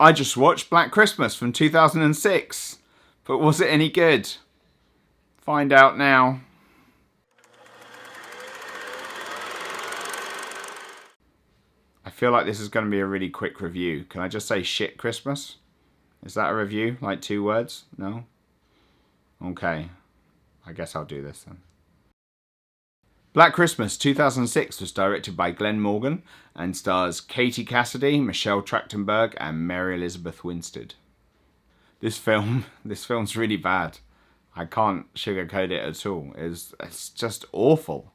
I just watched Black Christmas from 2006, but was it any good? Find out now. I feel like this is going to be a really quick review. Can I just say shit Christmas? Is that a review? Like 2 words? No? Okay. I guess I'll do this then. Black Christmas 2006 was directed by Glenn Morgan and stars Katie Cassidy, Michelle Trachtenberg and Mary Elizabeth Winstead. This film's really bad. I can't sugarcoat it at all. It's just awful.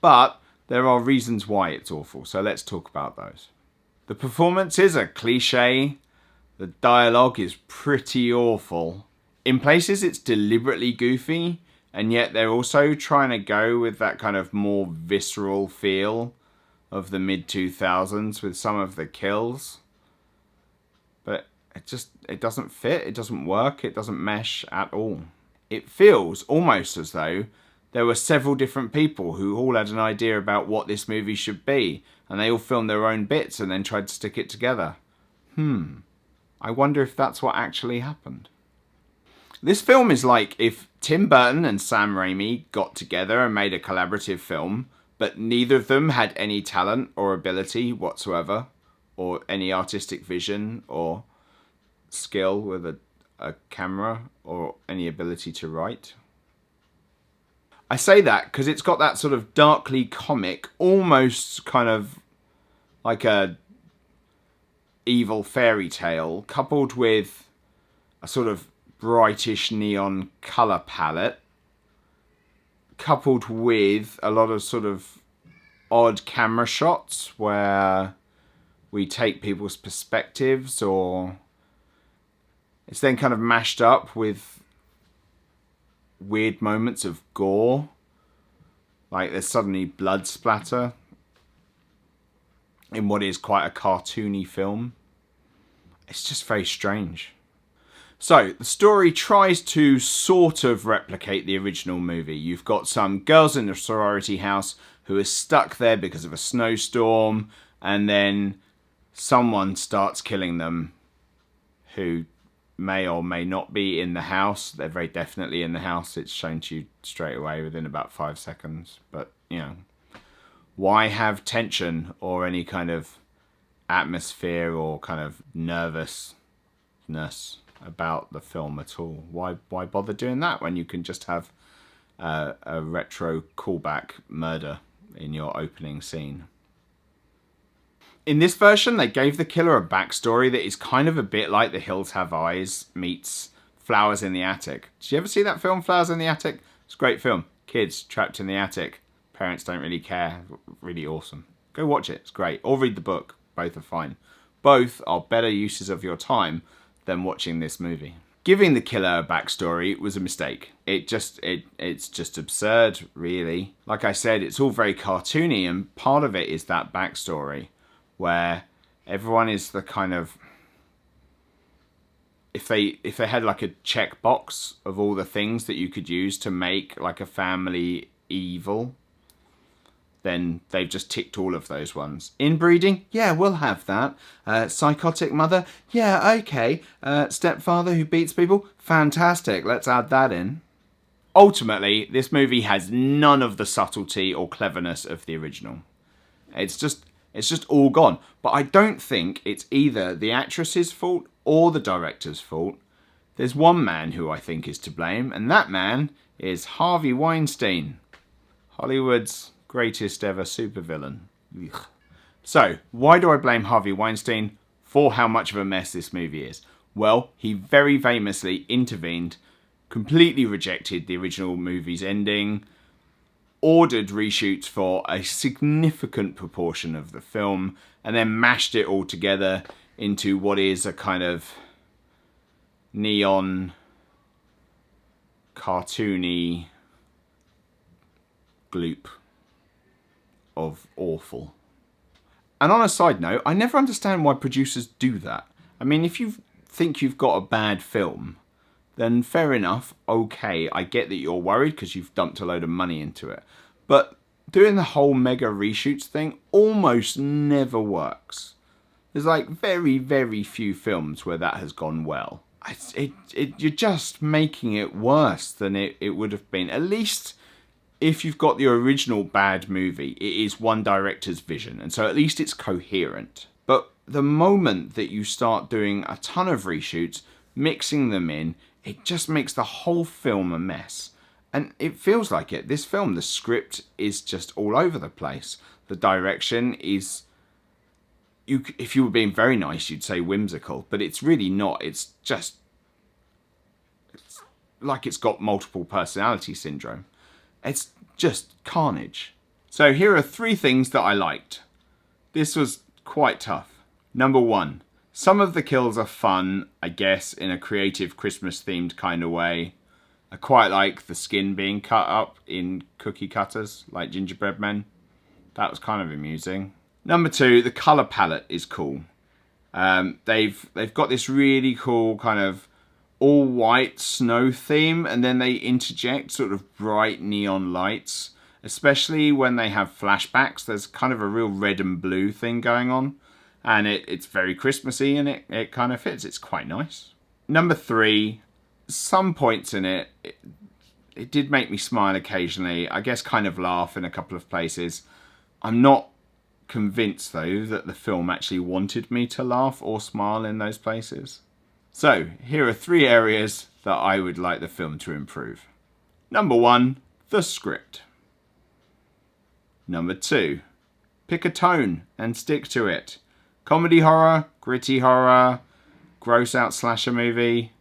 But there are reasons why it's awful, so let's talk about those. The performances are cliche. The dialogue is pretty awful. In places it's deliberately goofy, and yet they're also trying to go with that kind of more visceral feel of the mid-2000s with some of the kills. But it doesn't fit, it doesn't work, it doesn't mesh at all. It feels almost as though there were several different people who all had an idea about what this movie should be, and they all filmed their own bits and then tried to stick it together. I wonder if that's what actually happened. This film is like if Tim Burton and Sam Raimi got together and made a collaborative film, but neither of them had any talent or ability whatsoever, or any artistic vision or skill with a camera, or any ability to write. I say that because it's got that sort of darkly comic, almost kind of like a evil fairy tale, coupled with a sort of brightish neon colour palette, coupled with a lot of sort of odd camera shots where we take people's perspectives, or it's then kind of mashed up with weird moments of gore. Like there's suddenly blood splatter in what is quite a cartoony film. It's just very strange. So, the story tries to sort of replicate the original movie. You've got some girls in a sorority house who are stuck there because of a snowstorm, and then someone starts killing them who may or may not be in the house. They're very definitely in the house. It's shown to you straight away within about 5 seconds. But, you know, why have tension or any kind of atmosphere or kind of nervousness about the film at all? Why bother doing that when you can just have a retro callback murder in your opening scene? In this version, they gave the killer a backstory that is kind of a bit like The Hills Have Eyes meets Flowers in the Attic. Did you ever see that film, Flowers in the Attic? It's a great film. Kids trapped in the attic. Parents don't really care. Really awesome. Go watch it. It's great. Or read the book. Both are fine. Both are better uses of your time than watching this movie. Giving the killer a backstory was a mistake. It's just absurd, really. Like I said, it's all very cartoony, and part of it is that backstory where everyone is the kind of, if they had like a checkbox of all the things that you could use to make like a family evil, then they've just ticked all of those ones. Inbreeding? Yeah, we'll have that. Psychotic mother? Yeah, okay. Stepfather who beats people? Fantastic, let's add that in. Ultimately, this movie has none of the subtlety or cleverness of the original. It's just all gone. But I don't think it's either the actress's fault or the director's fault. There's one man who I think is to blame, and that man is Harvey Weinstein, Hollywood's greatest ever supervillain. Ugh. So, why do I blame Harvey Weinstein for how much of a mess this movie is? Well, he very famously intervened, completely rejected the original movie's ending, ordered reshoots for a significant proportion of the film, and then mashed it all together into what is a kind of neon, cartoony gloop of awful. And on a side note, I never understand why producers do that. I mean, if you think you've got a bad film, then fair enough, okay, I get that you're worried because you've dumped a load of money into it. But doing the whole mega reshoots thing almost never works. There's like very, very few films where that has gone well. You're just making it worse than it would have been. At least if you've got the original bad movie, it is one director's vision, and so at least it's coherent. But the moment that you start doing a ton of reshoots, mixing them in, it just makes the whole film a mess. And it feels like it. This film, the script is just all over the place. The direction is... if you were being very nice, you'd say whimsical, but it's really not. It's just... it's like it's got multiple personality syndrome. It's just carnage. So here are 3 things that I liked. This was quite tough. Number 1, some of the kills are fun, I guess, in a creative Christmas-themed kind of way. I quite like the skin being cut up in cookie cutters, like gingerbread men. That was kind of amusing. Number 2, the colour palette is cool. They've got this really cool kind of all white snow theme, and then they interject sort of bright neon lights, especially when they have flashbacks. There's kind of a real red and blue thing going on, and it's very Christmassy, and it kind of fits. It's quite nice. Number 3, some points in it did make me smile occasionally. I guess kind of laugh in a couple of places. I'm not convinced though that the film actually wanted me to laugh or smile in those places. So here are 3 areas that I would like the film to improve. Number 1, the script. Number 2, pick a tone and stick to it. Comedy horror, gritty horror, gross out slasher movie.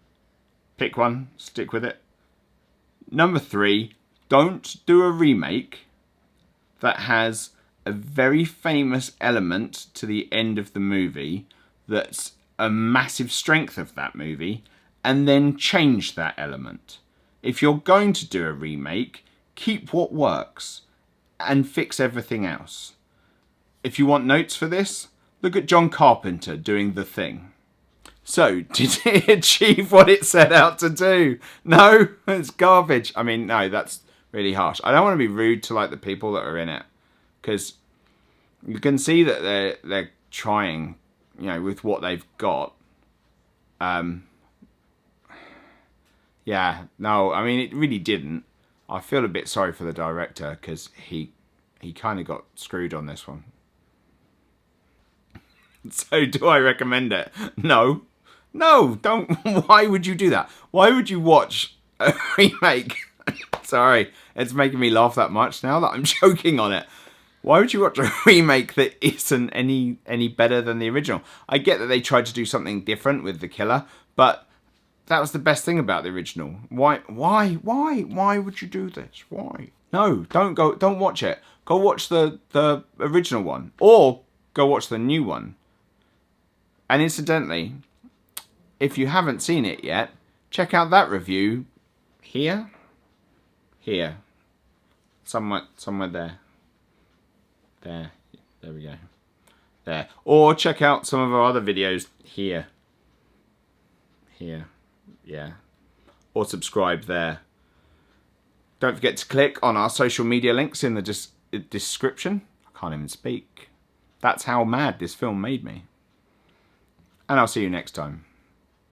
Pick one, stick with it. Number 3, don't do a remake that has a very famous element to the end of the movie that's a massive strength of that movie, and then change that element. If you're going to do a remake, keep what works and fix everything else. If you want notes for this, look at John Carpenter doing The Thing. So, did it achieve what it set out to do? No, it's garbage. I mean, no, that's really harsh. I don't want to be rude to like the people that are in it, because you can see that they're trying, you know, with what they've got. Yeah, no, I mean, it really didn't. I feel a bit sorry for the director, because he kind of got screwed on this one. So, do I recommend it? No. No, don't. Why would you do that? Why would you watch a remake? Sorry, it's making me laugh that much now that I'm joking on it. Why would you watch a remake that isn't any better than the original? I get that they tried to do something different with The Killer, but that was the best thing about the original. Why would you do this? Why? No, don't watch it. Go watch the original one, or go watch the new one. And incidentally, if you haven't seen it yet, check out that review here, somewhere there. There we go. There. Or check out some of our other videos here. Yeah. Or subscribe there. Don't forget to click on our social media links in the description. I can't even speak. That's how mad this film made me. And I'll see you next time.